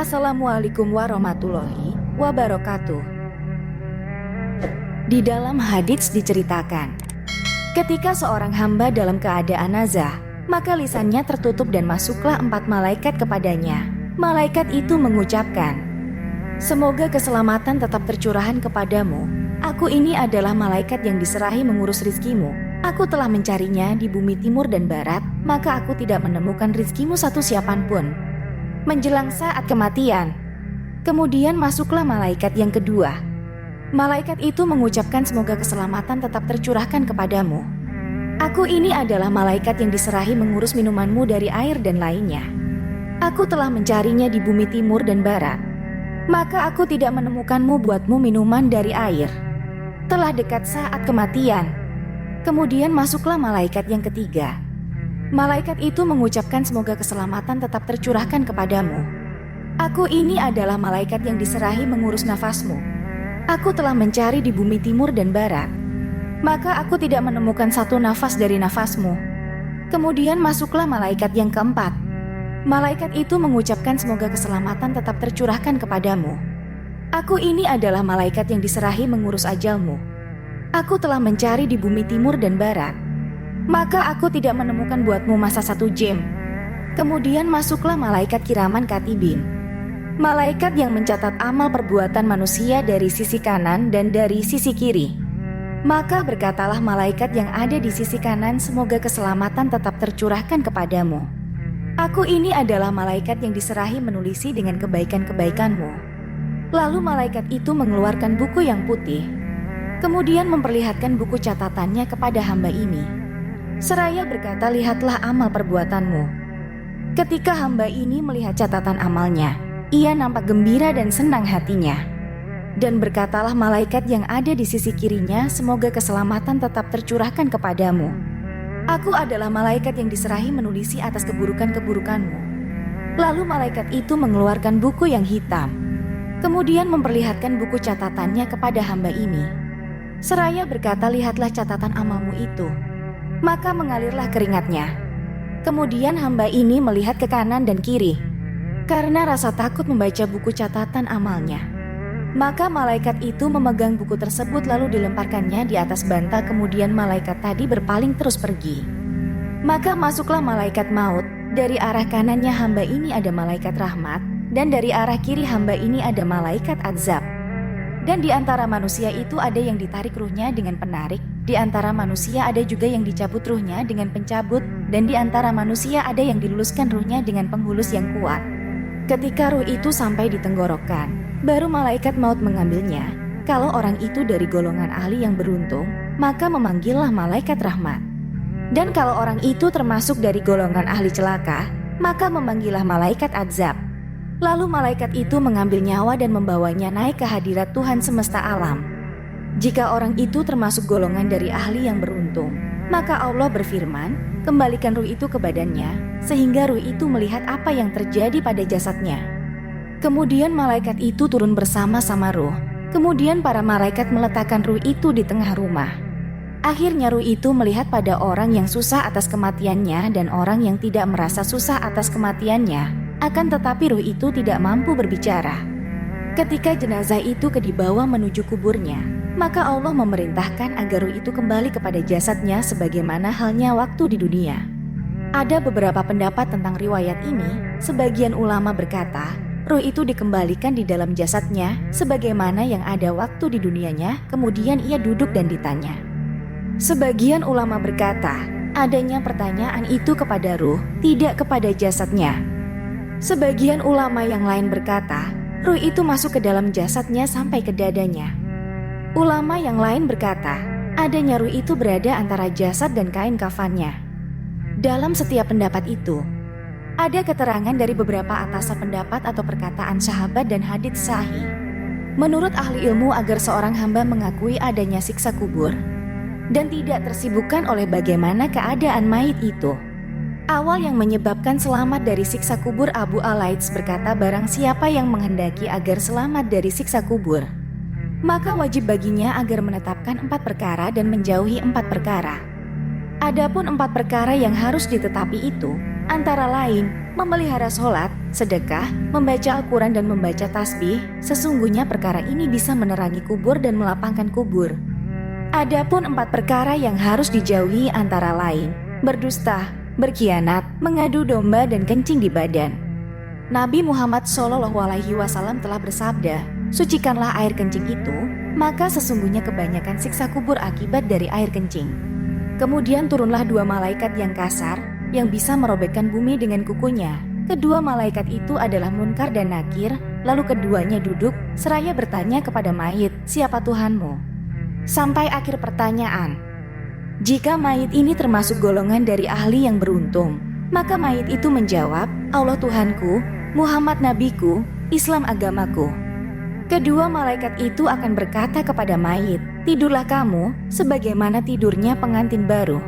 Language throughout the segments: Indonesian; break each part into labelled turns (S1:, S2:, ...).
S1: Assalamualaikum warahmatullahi wabarakatuh. Di dalam hadits diceritakan, ketika seorang hamba dalam keadaan nazah, maka lisannya tertutup dan masuklah 4 malaikat kepadanya. Malaikat itu mengucapkan, "Semoga keselamatan tetap tercurahkan kepadamu. Aku ini adalah malaikat yang diserahi mengurus rizkimu. Aku telah mencarinya di bumi timur dan barat, maka aku tidak menemukan rizkimu satu siapanpun." Menjelang saat kematian, kemudian masuklah malaikat yang kedua. Malaikat itu mengucapkan, "Semoga keselamatan tetap tercurahkan kepadamu. Aku ini adalah malaikat yang diserahi mengurus minumanmu dari air dan lainnya. Aku telah mencarinya di bumi timur dan barat, maka aku tidak menemukanmu buatmu minuman dari air." Telah dekat saat kematian, kemudian masuklah malaikat yang ketiga. Malaikat itu mengucapkan, "Semoga keselamatan tetap tercurahkan kepadamu. Aku ini adalah malaikat yang diserahi mengurus nafasmu. Aku telah mencari di bumi timur dan barat, maka aku tidak menemukan satu nafas dari nafasmu." Kemudian masuklah malaikat yang keempat. Malaikat itu mengucapkan, "Semoga keselamatan tetap tercurahkan kepadamu. Aku ini adalah malaikat yang diserahi mengurus ajalmu. Aku telah mencari di bumi timur dan barat, maka aku tidak menemukan buatmu masa 1 jam. Kemudian masuklah malaikat kiraman katibin. Malaikat yang mencatat amal perbuatan manusia dari sisi kanan dan dari sisi kiri. Maka berkatalah malaikat yang ada di sisi kanan, "Semoga keselamatan tetap tercurahkan kepadamu. Aku ini adalah malaikat yang diserahi menulisi dengan kebaikan-kebaikanmu." Lalu malaikat itu mengeluarkan buku yang putih, kemudian memperlihatkan buku catatannya kepada hamba ini. Seraya berkata, "Lihatlah amal perbuatanmu." Ketika hamba ini melihat catatan amalnya, ia nampak gembira dan senang hatinya. Dan berkatalah malaikat yang ada di sisi kirinya, "Semoga keselamatan tetap tercurahkan kepadamu. Aku adalah malaikat yang diserahi menulisi atas keburukan-keburukanmu." Lalu malaikat itu mengeluarkan buku yang hitam, kemudian memperlihatkan buku catatannya kepada hamba ini. Seraya berkata, "Lihatlah catatan amalmu itu." Maka mengalirlah keringatnya. Kemudian hamba ini melihat ke kanan dan kiri karena rasa takut membaca buku catatan amalnya. Maka malaikat itu memegang buku tersebut lalu dilemparkannya di atas bantal. Kemudian malaikat tadi berpaling terus pergi. Maka masuklah malaikat maut. Dari arah kanannya hamba ini ada malaikat rahmat, dan dari arah kiri hamba ini ada malaikat azab. Dan di antara manusia itu ada yang ditarik ruhnya dengan penarik, di antara manusia ada juga yang dicabut ruhnya dengan pencabut, dan di antara manusia ada yang diluluskan ruhnya dengan penghulus yang kuat. Ketika ruh itu sampai di tenggorokan, baru malaikat maut mengambilnya. Kalau orang itu dari golongan ahli yang beruntung, maka memanggillah malaikat rahmat. Dan kalau orang itu termasuk dari golongan ahli celaka, maka memanggillah malaikat azab. Lalu malaikat itu mengambil nyawa dan membawanya naik ke hadirat Tuhan semesta alam. Jika orang itu termasuk golongan dari ahli yang beruntung, maka Allah berfirman, "Kembalikan ruh itu ke badannya," sehingga ruh itu melihat apa yang terjadi pada jasadnya. Kemudian malaikat itu turun bersama-sama ruh. Kemudian para malaikat meletakkan ruh itu di tengah rumah. Akhirnya ruh itu melihat pada orang yang susah atas kematiannya dan orang yang tidak merasa susah atas kematiannya. Akan tetapi ruh itu tidak mampu berbicara. Ketika jenazah itu dibawa menuju kuburnya, maka Allah memerintahkan agar ruh itu kembali kepada jasadnya sebagaimana halnya waktu di dunia. Ada beberapa pendapat tentang riwayat ini. Sebagian ulama berkata, ruh itu dikembalikan di dalam jasadnya sebagaimana yang ada waktu di dunianya, kemudian ia duduk dan ditanya. Sebagian ulama berkata, adanya pertanyaan itu kepada ruh, tidak kepada jasadnya. Sebagian ulama yang lain berkata, ruh itu masuk ke dalam jasadnya sampai ke dadanya. Ulama yang lain berkata, adanya ruh itu berada antara jasad dan kain kafannya. Dalam setiap pendapat itu, ada keterangan dari beberapa atasan pendapat atau perkataan sahabat dan hadits sahih. Menurut ahli ilmu agar seorang hamba mengakui adanya siksa kubur dan tidak tersibukkan oleh bagaimana keadaan mayit itu. Awal yang menyebabkan selamat dari siksa kubur, Abu Alaits berkata, barang siapa yang menghendaki agar selamat dari siksa kubur, maka wajib baginya agar menetapkan 4 perkara dan menjauhi 4 perkara. Adapun 4 perkara yang harus ditetapi itu, antara lain, Memelihara sholat, sedekah, membaca Al-Quran dan membaca tasbih, sesungguhnya perkara ini bisa menerangi kubur dan melapangkan kubur. Adapun 4 perkara yang harus dijauhi antara lain, berdusta, berkhianat, mengadu domba dan kencing di badan. Nabi Muhammad SAW telah bersabda, sucikanlah air kencing itu, maka sesungguhnya kebanyakan siksa kubur akibat dari air kencing. Kemudian turunlah 2 malaikat yang kasar, yang bisa merobekkan bumi dengan kukunya. Kedua malaikat itu adalah Munkar dan Nakir, lalu keduanya duduk, seraya bertanya kepada mayit, siapa Tuhanmu? Sampai akhir pertanyaan. Jika mayit ini termasuk golongan dari ahli yang beruntung, maka mayit itu menjawab, Allah Tuhanku, Muhammad Nabiku, Islam agamaku. Kedua malaikat itu akan berkata kepada mayit, tidurlah kamu, sebagaimana tidurnya pengantin baru.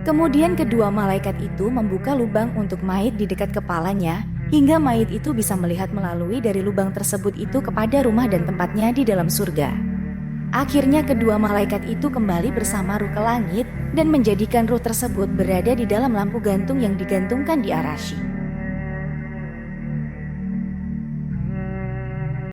S1: Kemudian kedua malaikat itu membuka lubang untuk mayit di dekat kepalanya, hingga mayit itu bisa melihat melalui dari lubang tersebut itu kepada rumah dan tempatnya di dalam surga. Akhirnya kedua malaikat itu kembali bersama ruh ke langit dan menjadikan ruh tersebut berada di dalam lampu gantung yang digantungkan di Arasy.